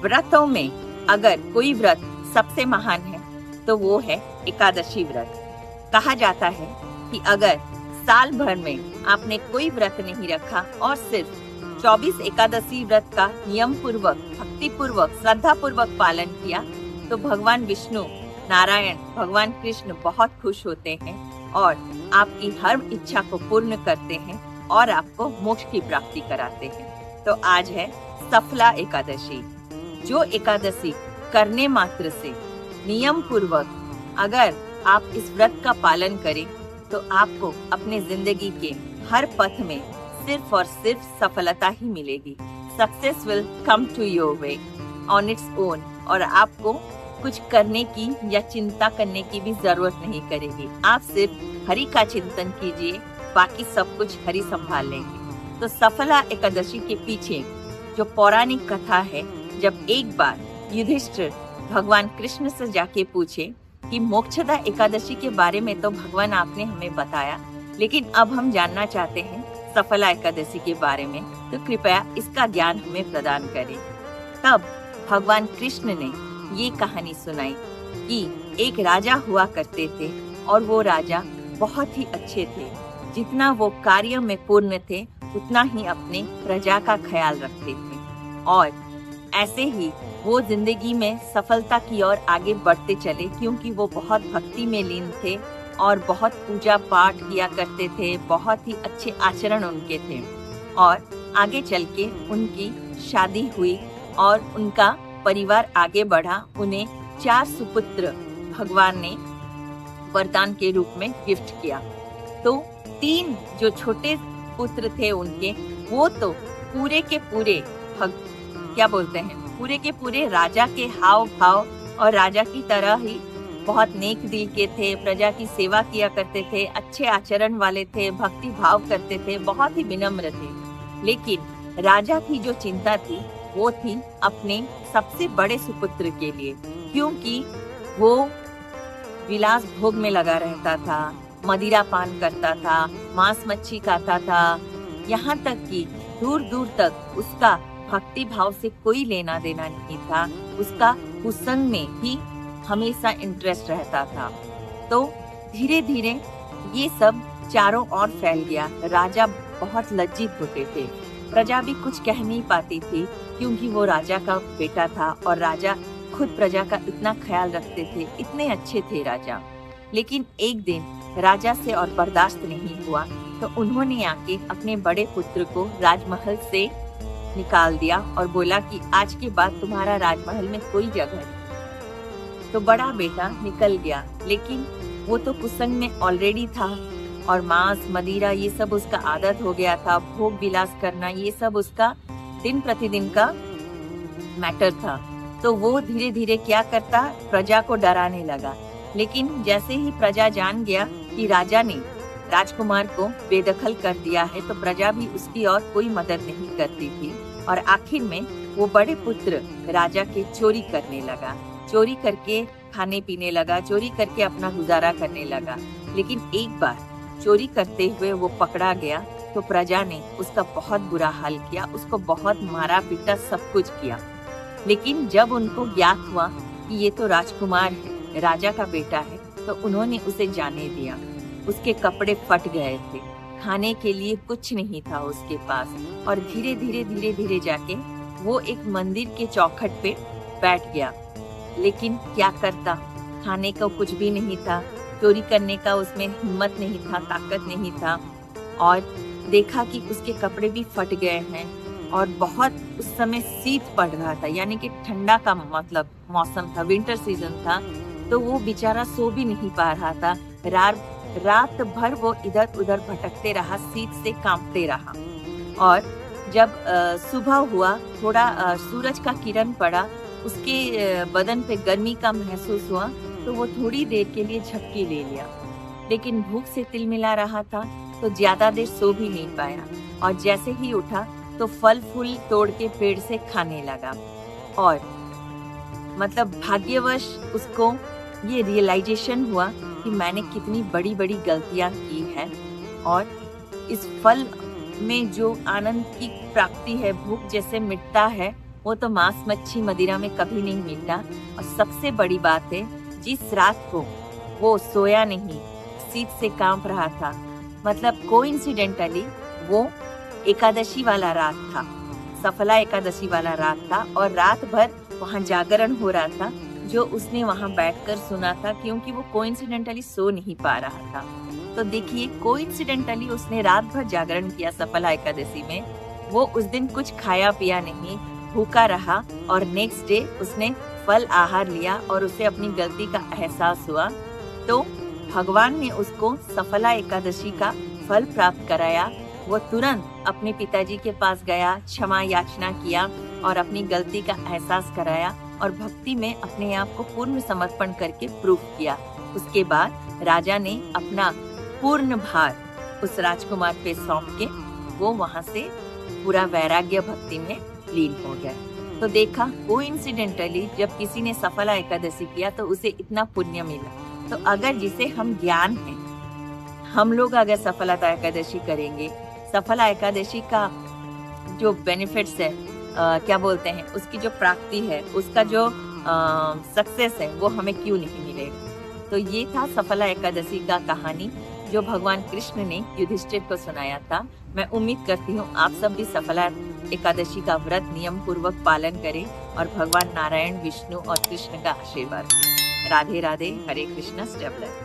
व्रतों में अगर कोई व्रत सबसे महान है तो वो है एकादशी व्रत। कहा जाता है कि अगर साल भर में आपने कोई व्रत नहीं रखा और सिर्फ 24 एकादशी व्रत का नियम पूर्वक, भक्ति पूर्वक, श्रद्धा पूर्वक पालन किया तो भगवान विष्णु, नारायण, भगवान कृष्ण बहुत खुश होते हैं और आपकी हर इच्छा को पूर्ण करते हैं और आपको मोक्ष की प्राप्ति कराते हैं। तो आज है सफला एकादशी। जो एकादशी करने मात्र से नियम पूर्वक अगर आप इस व्रत का पालन करें तो आपको अपने जिंदगी के हर पथ में सिर्फ और सिर्फ सफलता ही मिलेगी। Success will come to your way on its own और आपको कुछ करने की या चिंता करने की भी जरूरत नहीं करेगी। आप सिर्फ हरि का चिंतन कीजिए, बाकी सब कुछ हरि संभाल लेंगे। तो सफला एकादशी के पीछे जो पौराणिक कथा है, जब एक बार युधिष्ठिर भगवान कृष्ण से जाके पूछे कि मोक्षदा एकादशी के बारे में तो भगवान आपने हमें बताया, लेकिन अब हम जानना चाहते हैं सफला एकादशी के बारे में, तो कृपया इसका ज्ञान हमें प्रदान करें। तब भगवान कृष्ण ने ये कहानी सुनाई कि एक राजा हुआ करते थे और वो राजा बहुत ही अच्छे थे। जितना वो कार्य में पूर्ण थे उतना ही अपने प्रजा का ख्याल रखते थे और ऐसे ही वो जिंदगी में सफलता की ओर आगे बढ़ते चले, क्योंकि वो बहुत भक्ति में लीन थे और बहुत पूजा पाठ किया करते थे। बहुत ही अच्छे आचरण उनके थे और आगे चल के उनकी शादी हुई और उनका परिवार आगे बढ़ा। उन्हें 4 सुपुत्र भगवान ने वरदान के रूप में गिफ्ट किया। तो 3 जो छोटे पुत्र थे उनके, वो तो पूरे के पूरे पूरे के पूरे राजा के हाव भाव और राजा की तरह ही बहुत नेक दिल के थे, प्रजा की सेवा किया करते थे, अच्छे आचरण वाले थे, भक्ति भाव करते थे, बहुत ही विनम्र थे। लेकिन राजा की जो चिंता थी वो थी अपने सबसे बड़े सुपुत्र के लिए, क्योंकि वो विलास भोग में लगा रहता था, मदिरा पान करता था, मांस मच्छी खाता था, यहाँ तक कि दूर दूर तक उसका भक्ति भाव से कोई लेना देना नहीं था। उसका कुसंग में ही हमेशा इंटरेस्ट रहता था। तो धीरे धीरे ये सब चारों ओर फैल गया। राजा बहुत लज्जित होते थे, प्रजा भी कुछ कह नहीं पाती थी, क्योंकि वो राजा का बेटा था और राजा खुद प्रजा का इतना ख्याल रखते थे, इतने अच्छे थे राजा। लेकिन एक दिन राजा से और बर्दाश्त नहीं हुआ तो उन्होंने आके अपने बड़े पुत्र को राजमहल से निकाल दिया और बोला कि आज के बाद तुम्हारा राजमहल में कोई जगह नहीं। तो बड़ा बेटा निकल गया, लेकिन वो तो कुसंग में ऑलरेडी था और मांस मदिरा ये सब उसका आदत हो गया था। भोग विलास करना ये सब उसका दिन प्रतिदिन का मैटर था। तो वो धीरे धीरे क्या करता, प्रजा को डराने लगा। लेकिन जैसे ही प्रजा जान गया कि राजा ने राजकुमार को बेदखल कर दिया है, तो प्रजा भी उसकी ओर कोई मदद नहीं करती थी और आखिर में वो बड़े पुत्र राजा के चोरी करने लगा, चोरी करके खाने पीने लगा, चोरी करके अपना गुजारा करने लगा। लेकिन एक बार चोरी करते हुए वो पकड़ा गया तो प्रजा ने उसका बहुत बुरा हाल किया, उसको बहुत मारा पीटा, सब कुछ किया। लेकिन जब उनको ज्ञात हुआ कि ये तो राजकुमार है, राजा का बेटा है, तो उन्होंने उसे जाने दिया। उसके कपड़े फट गए थे, खाने के लिए कुछ नहीं था उसके पास और धीरे धीरे जाके वो एक मंदिर के चौखट पे बैठ गया। लेकिन क्या करता, खाने का कुछ भी नहीं था, चोरी करने का उसमें हिम्मत नहीं था, ताकत नहीं था और देखा कि उसके कपड़े भी फट गए हैं और बहुत उस समय शीत पड़ रहा था, यानी कि ठंडा का मतलब मौसम था, विंटर सीजन था। तो वो बेचारा सो भी नहीं पा रहा था। रात भर वो इधर उधर भटकते रहा, शीत से कांपते रहा और जब सुबह हुआ, थोड़ा सूरज का किरण पड़ा, उसके बदन पे गर्मी का महसूस हुआ तो वो थोड़ी देर के लिए झपकी ले लिया। लेकिन भूख से तिलमिला रहा था तो ज्यादा देर सो भी नहीं पाया और जैसे ही उठा तो फल फूल तोड़ के पेड़ से खाने लगा और मतलब भाग्यवश उसको ये रियलाइजेशन हुआ कि मैंने कितनी बड़ी बड़ी गलतियां की हैं और इस फल में जो आनंद की प्राप्ति है, भूख जैसे मिटता है, वो तो मांस मच्छी मदिरा में कभी नहीं मिलता। और सबसे बड़ी बात है, जिस रात को वो सोया नहीं, शीत से कांप रहा था, मतलब कोइंसिडेंटली वो एकादशी वाला रात था, सफला एकादशी वाला रात था, और रात भर वहाँ जागरण हो रहा था, जो उसने वहाँ बैठकर सुना था, क्योंकि वो कोइंसिडेंटली सो नहीं पा रहा था। तो देखिए, कोइंसिडेंटली उसने रात भर जागरण किया सफला एकादशी में। वो उस दिन कुछ खाया पिया नहीं, भूखा रहा, और नेक्स्ट डे उसने फल आहार लिया और उसे अपनी गलती का एहसास हुआ। तो भगवान ने उसको सफला एकादशी का फल प्राप्त कराया। वो तुरंत अपने पिताजी के पास गया, क्षमा याचना किया और अपनी गलती का एहसास कराया और भक्ति में अपने आप को पूर्ण समर्पण करके प्रूफ किया। उसके बाद राजा ने अपना पूर्ण भार उस राजकुमार पे सौंप के वो वहां से पूरा वैराग्य भक्ति में लीन हो गया। तो देखा, कोइंसिडेंटली जब किसी ने सफला एकादशी किया तो उसे इतना पुण्य मिला। तो अगर जिसे हम ज्ञान है, हम लोग अगर सफला एकादशी करेंगे, सफला एकादशी का जो बेनिफिट्स है, क्या बोलते हैं, उसकी जो प्राप्ति है, उसका जो सक्सेस है, वो हमें क्यों नहीं मिलेगा। तो ये था सफला एकादशी का कहानी जो भगवान कृष्ण ने युधिष्ठिर को सुनाया था। मैं उम्मीद करती हूँ आप सब भी सफला एकादशी का व्रत नियम पूर्वक पालन करें और भगवान नारायण, विष्णु और कृष्ण का आशीर्वाद। राधे राधे, हरे कृष्णा, स्टे ब्लेस्ड।